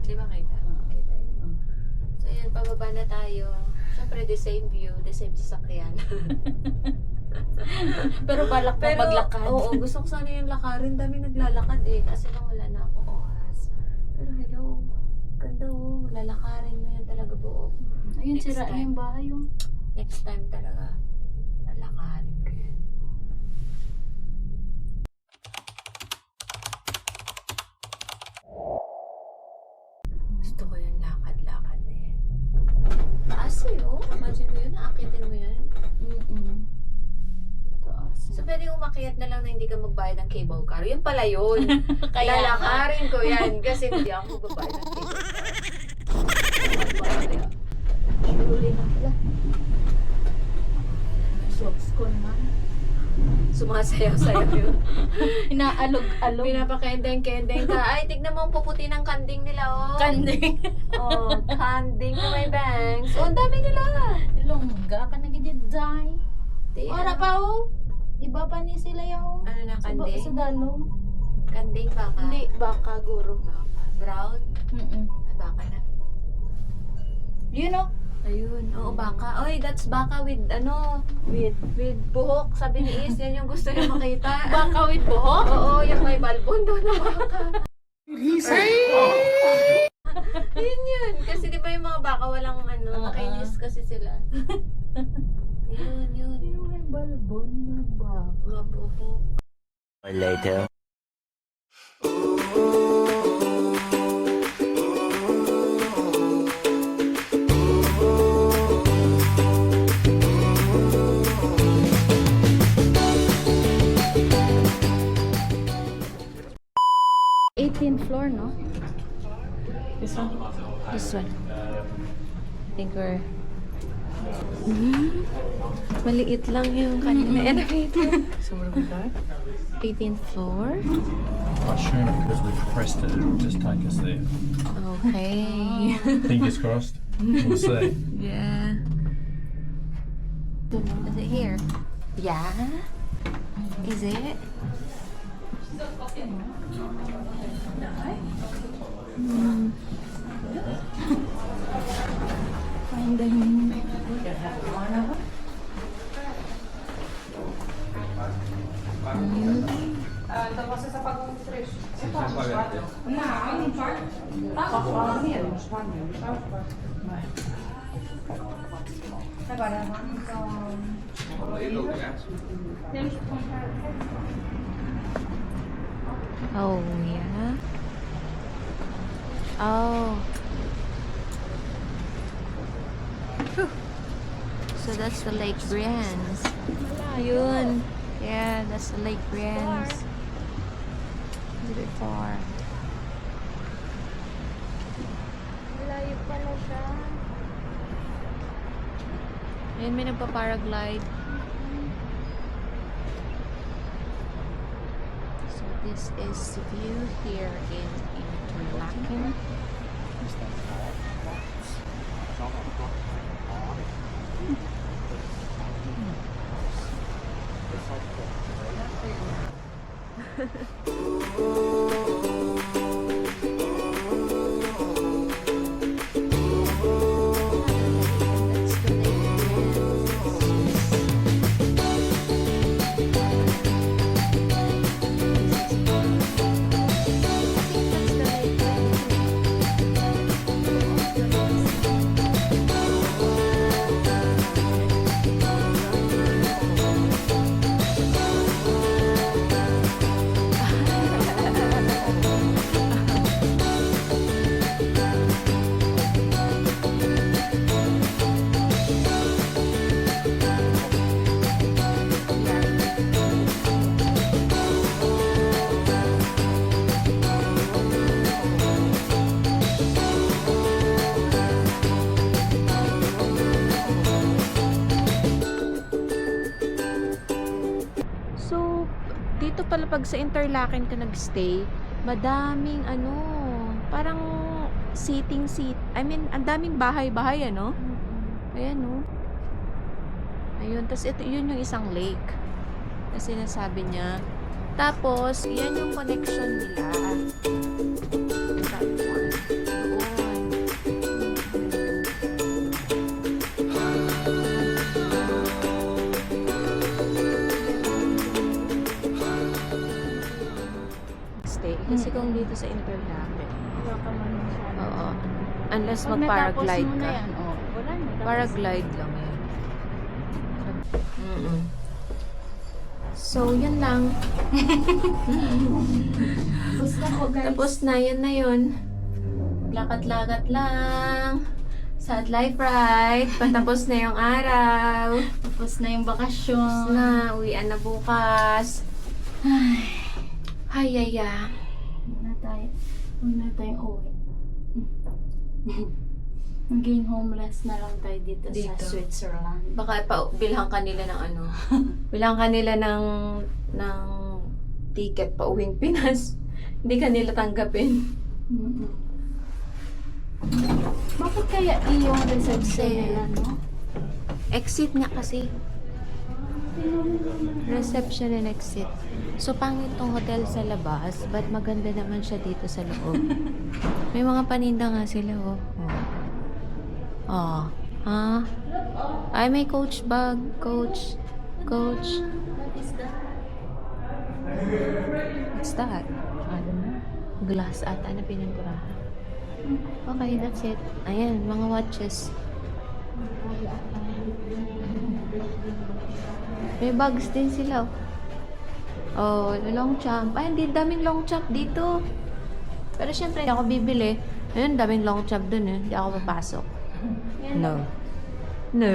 Di ba kita? Kita yun. So yun, pababa na tayo. Siyempre, the same view, the same sasakyan. Pero balak pa maglakad. Oo, gusto ko sana yung lakarin. Dami naglalakad eh. Kasi lang wala na akong oras. Pero hello, ganda oh. Lalakarin mo yan talaga buo. Ayun, Next sira time. yung bahay yung. Next time talaga, lalakarin ko yan. Gusto ko yung lakad-lakad na yan. Taas yun. Imagine mo yun, naakitin mo yan. Taas. So, pwede umakyat na lang na hindi ka magbayad ng cable car. Yun pala yun. Kaya Lalakarin ko yan kasi hindi ako magbabayad ng cable car. Huli na pala. Socks ko naman. Sumasayaw-sayaw yun. Inaalog-alog. Pinapakendeng-kendeng ka. Ay, tignan mo ang puputi ng kanding nila, oh. Kanding. Oh, kanding na may bangs. Oh, ang dami nila. Longga ka na ganyan, day. Di, Ora ano? pa, oh. Iba pa ni sila yung. Ano na, kanding? Sa dalong. Kanding baka? Hindi, baka guro. Baka. Brown? Ay, baka na. You know? Ayun. Oo, baka. Oy, that's baka with, ano, with buhok. Sabi ni Is, yan yung gusto niya makita. Baka with buhok? Oo, yung may balbon daw na baka. Yun yun. Kasi di ba yung mga baka walang ano, nakainis kasi sila. Yun. Yung may balbon na baka. Mga buhok. Later. 18th floor, no? This one? This one. I think we're... Maliit lang yung kanyang elevator. So what have we got? 18th floor. I assume because we've pressed it, it'll just take us there. Okay. Fingers crossed. We'll see. Yeah. Is it here? Yeah. Is it? Oh, yeah. Oh. Phew. So that's the Lake Brienz. Yun. Yeah, that's the Lake Brienz. It's a bit far. Malayo pala siya. Ayun, may nagpa-paraglide. So this is the view here in Interlaken. That's the Lake So, dito pala pag sa Interlaken ka nagstay, madaming ano, parang ang daming bahay-bahay ano? Ayan oh. Ayun, tas ito yun yung isang lake na sinasabi niya. Tapos, yan yung connection nila. dito sa Interlaken. Wala ka man masyado. Oo. Unless Pag natapos mag-paraglide mo na ka. yan, oh, wala na. Tapos Paraglide lang yan. So, yun lang. Tapos na po, guys. Tapos na, yun na yun. Lakat-lakat lang. Sad life, right? Patapos na yung araw. Tapos na yung Tapos bakasyon. na, uwian na bukas. Ay, ay, ay. Huwag na tayong uwi. Maging homeless na lang tayo dito, Dito. sa Switzerland. Baka bilhan kanila ng ano. Bilhan kanila ng ticket pa uwing Pinas. Hindi kanila tanggapin. Mm-mm. Bakit kaya yung reception nila, no? Exit nga kasi. Reception and exit. So, pangit tong hotel sa labas, but maganda naman siya dito sa loob. May mga paninda nga sila, oh. Oh. Ha? Ay, may coach bag. Coach. Coach. What is that? What's that? I don't know. Glass ata na pininturahan. Okay, that's it. Ayan, mga watches. May bags din sila. Oh, long champ. Ay, hindi daming long champ dito. Pero syempre, hindi ako bibili. Ayun, daming long champ dun eh. Hindi ako papasok. No. No.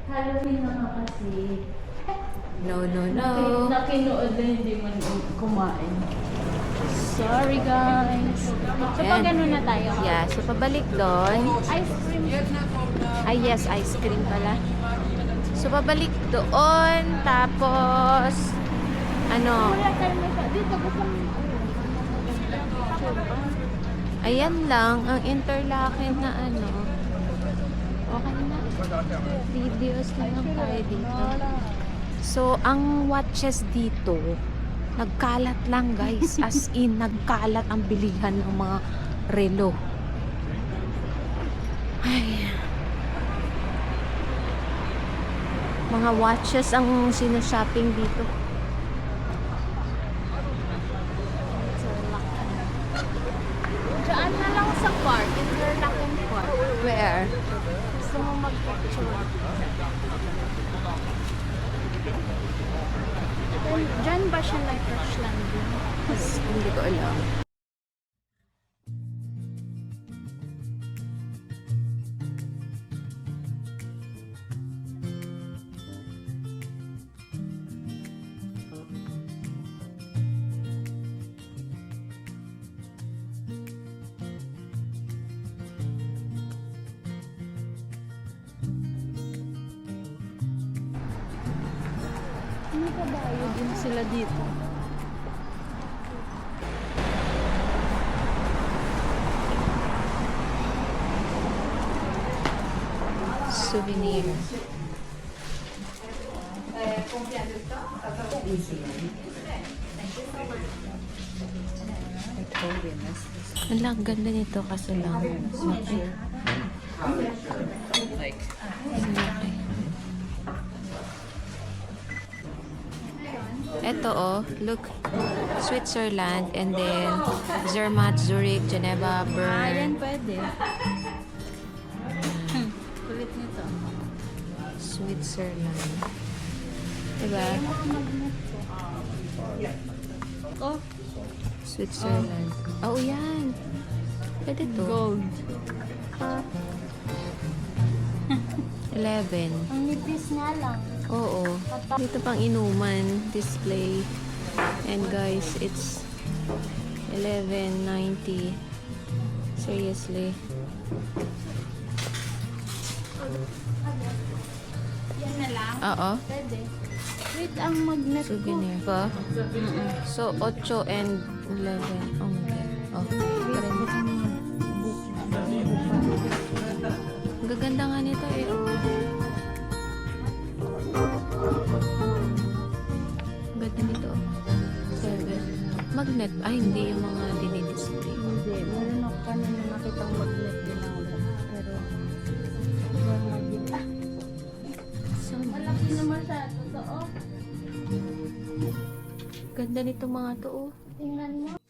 Halloween na nga kasi. No, no, no. Nakinood na hindi man kumain. Sorry, guys. So, Ayan. pag ano na tayo? Yeah, so pabalik doon. Ice cream. Ay, yes, ice cream pala. So, pabalik doon. Tapos, ano, Wala tayo may dito. Gusto mo. ayan lang, ang Interlaken na ano. Okay na. Videos na lang tayo dito. So, ang watches dito, nagkalat lang guys. As in, nagkalat ang bilihan ng mga relo. Ay. Mga watches ang sinashopping dito. Diyan na lang sa park. Interlaken Park. Where? Gusto mo mag-picture. Diyan ba siya nag-crash landing? Hindi ko alam. Ano ka ba? Din sila dito. Souvenir. Ang ganda nito kaso lang. Laki. Laki. Ito oh, look. Switzerland and then Zermatt, Zurich, Geneva, Bern. Pwede. Kulit nito. Switzerland. Diba? Oh, Switzerland. Oh, yan. Pwede to. gold. 11. Ang nipis nga lang. Oo. Dito pang inuman. Display. And guys, it's 11.90. Seriously. Yan na lang. Oo. Pwede. Wait, ang magnet ko. Souvenir ba? So, 8 and 11. Oh my God. Oh. Ang gaganda nga nito eh. Oh. Ang ganda nito. 7. Magnet. Ay, hindi yung mga dinidisplay. Hindi. Meron ako kanina nakitang magnet din ako. Pero, ibang magnet. Ah, So, malaki malaki naman siya. Totoo. Ganda Ganda nito mga to, oh. Tingnan mo.